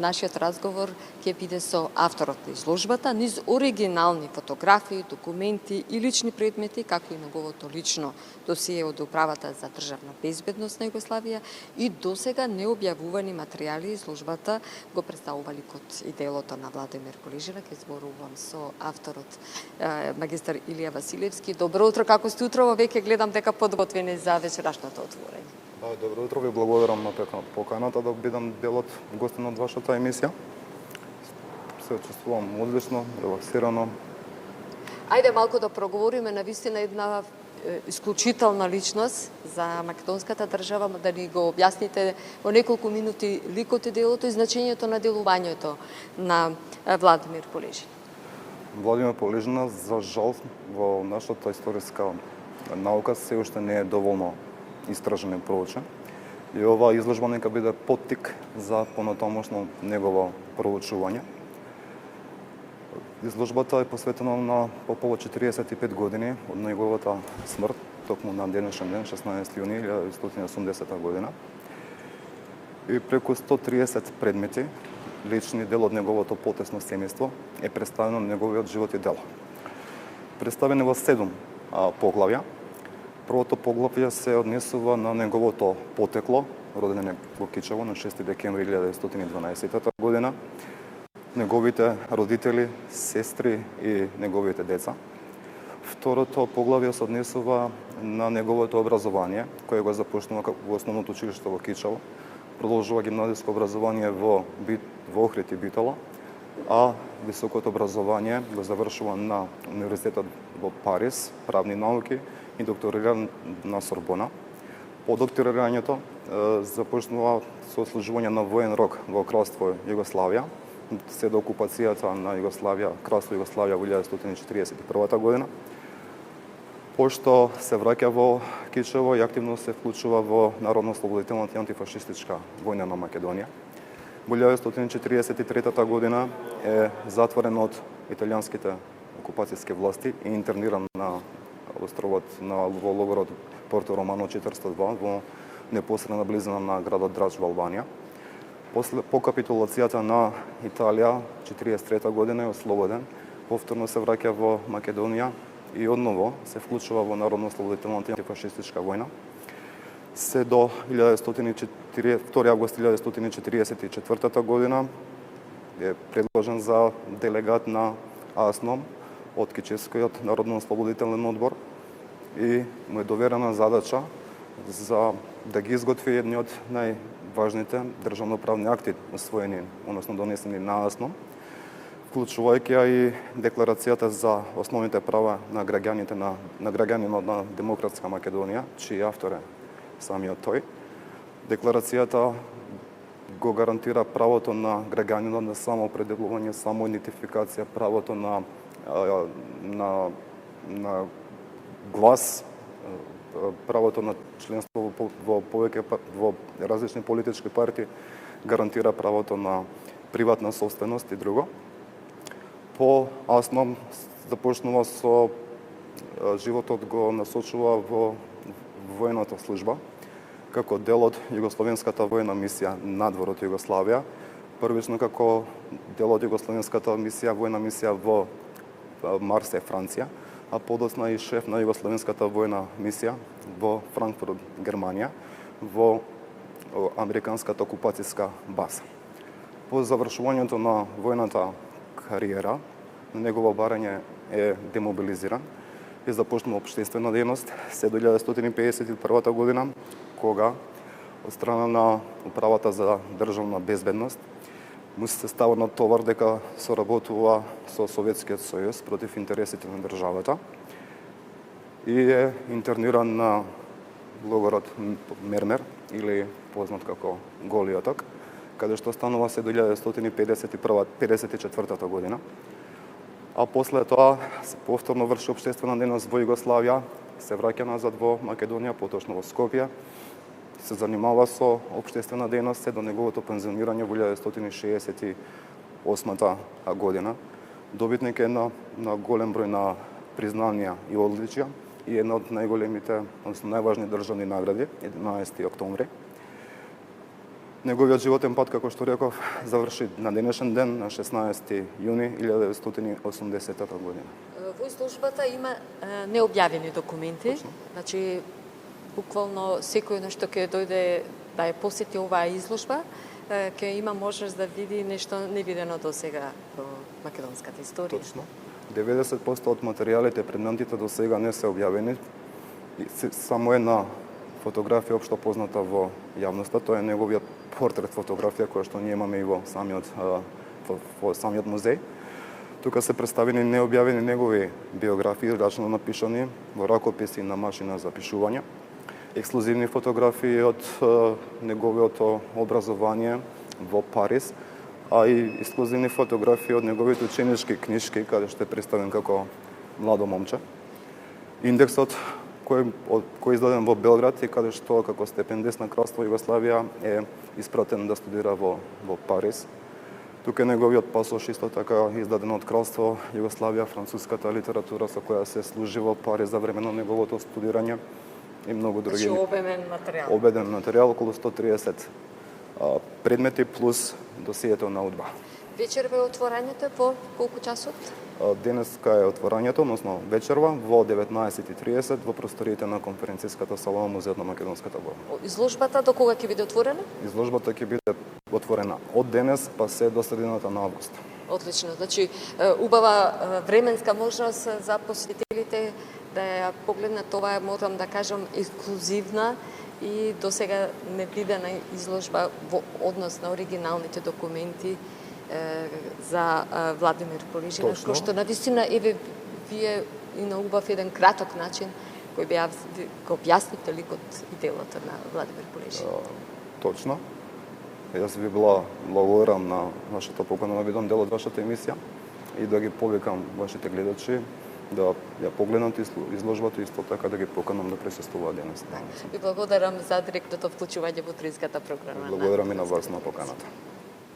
нашиот разговор ќе биде со авторот на изложбата, низ оригинални фотографии, документи и лични предмети, како и неговото лично досие од Управата за државна безбедност на Југославија и досега необјавувани материјали. Изложбата го представува ликот и делото на Владимир Полежина. Ќе зборувам со авторот магистар Илија Василевски. Добро утро, како сте утрово? Веќе гледам дека подготвени за вечерашното отворање. Добро утро, ви благодарам на поканата да бидам дел од гостин од вашата емисија. Се чувствувам одлично, релаксирано. Ајде малку да проговориме на вистина една исклучителна личност за македонската држава, да ни го објасните во неколку минути ликот и делото и значењето на делувањето на Владимир Полежин. Владимир Полежина, за жал, во нашата историска наука се уште не е доволно истражен и проучен. И оваа изложба нека биде поттик за понатамошно негово проучување. Изложбата е посветена на по 45 години од неговата смрт, токму на денешен ден, 16 јуни 1980 година. И преку 130 предмети, лични дел од неговото потесно семејство, е представено неговиот живот и дело. Представени во 7 поглавја. Првото поглавје се однесува на неговото потекло, роден е во Кичево на 6 декември 1912 година, неговите родители, сестри и неговите деца. Второто поглавје се однесува на неговото образование, кое го започнува во основното училиште во Кичево, продолжува гимназиско образование во Охрид и Битола, а високото образование го завршува на Универзитетот во Париз, правни науки, и докторира на Сорбона. По докторирањето започнува со служување на воен рок во Кралство Југославија, се до окупацијата на Југославија, Кралство Југославија во 1941 година. Пошто се враќа во Кичево и активно се вклучува во Народно-ослободителната и антифашистичка војна на Македонија. Во 1943 година е затворен од италијанските окупацијски власти и интерниран на островот во логорот Порто Романо 402 во непосредна близина на градот Драч во Албанија. По капитулацијата на Италија 1943 година е ослободен, повторно се враќа во Македонија и одново се вклучува во Народно-ослободителната и антифашистичка војна. Се до 2 август 1944 година е предложен за делегат на АСНОМ од Кичевскиот Народно-ослободителен одбор и му е доверена задача за да ги изготви едни од најважните државноправни акти усвоени, односно донесени на АСНОМ, вклучувајќи и декларацијата за основните права на граѓанинот на Демократска Македонија, чиј автор е самиот тој. Декларацијата го гарантира правото на граѓанинот на самоопределување, самоидентификација, правото на глас, правото на членство во различни политички партии, гарантира правото на приватна собственост и друго. По АСНОМ започнува со животот го насочува во воената служба, како дел од Југословенската воена мисија надвор од Југославија, првично како дел од Југословенската мисија, воена мисија во Марсе, Франција, а подоцна и шеф на Југословенската воена мисија во Франкфурт, Германија, во американската окупацијска база. По завршувањето на војната кариера, негово барање е демобилизиран и започнува општествена дејност се до 1951 година, кога од страна на Управата за државна безбедност му се става на товар дека соработува со Советскиот сојуз против интересите на државата и е интерниран на логорот Мермер, или познат како Голи оток, каде што станува се до 1954 година. А после тоа се повторно врши општествена дејност во Југославија, се враќа назад во Македонија, поточно во Скопје, се занимава со општествена дејност се до неговото пензионирање во 1968 година. Добитник е на голем број на признанија и одличија и една од најголемите, односно најважни државни награди, 11 октомври. Неговиот животен пат, како што реков, заврши на денешен ден, на 16 јуни 1980 година. Во изложбата има необјавени документи, Точно. значи буквално секој што ќе дојде да ја посети оваа изложба, ќе има можност да види нешто невидено до сега во македонската историја. Точно. 90% од материјалите, предметите до сега не се објавени. Само една фотографија општо позната во јавноста, тоа е неговиот портрет фотографија која што ние имаме и во самиот музеј. Тука се представени необјавени негови биографии, рачно напишани во ракописи на машина за пишување, ексклузивни фотографии од неговото образование во Париз, а и ексклузивни фотографии од неговите ученички книжки, каде што е представен како младо момче. Индексот кој издаден во Белград и каде што како стипендист на Кралство Југославија е испратен да студира во Париз. Тука е неговиот пасош исто така издаден од Кралство Југославија, француската литература со која се служи во Париз за време на неговото студирање и многу други. Значи обемен материјал. Обеден материјал, околу 130 предмети плюс досието на УДБА. Вечерва е отворањето во колку часот? Денеска е отворањето, односно вечерва во 19:30 во просториите на конференцијската сала на Музеот на македонската борба. Изложбата до кога ќе биде отворена? Изложбата ќе биде отворена од денес па се до средината на август. Одлично. Значи, убава временска можност за посетителите да ја погледнат. Това е, морам да кажам, ексклузивна и до сега невидена изложба во однос на оригиналните документи за Владимир Полежина, кој што навистина, еве, вие и на убав еден краток начин кој го објасните ликот и делото на Владимир Полежина. Точно. Јас ви благодарам на вашата покана да бидам дел од вашата емисија и да ги повикам вашите гледачи да ја погледнат изложбата и исто така да ги поканам да присуствуваат денес. Ви благодарам за директното вклучување во утрешката програма. Благодарам и на вас на поканата.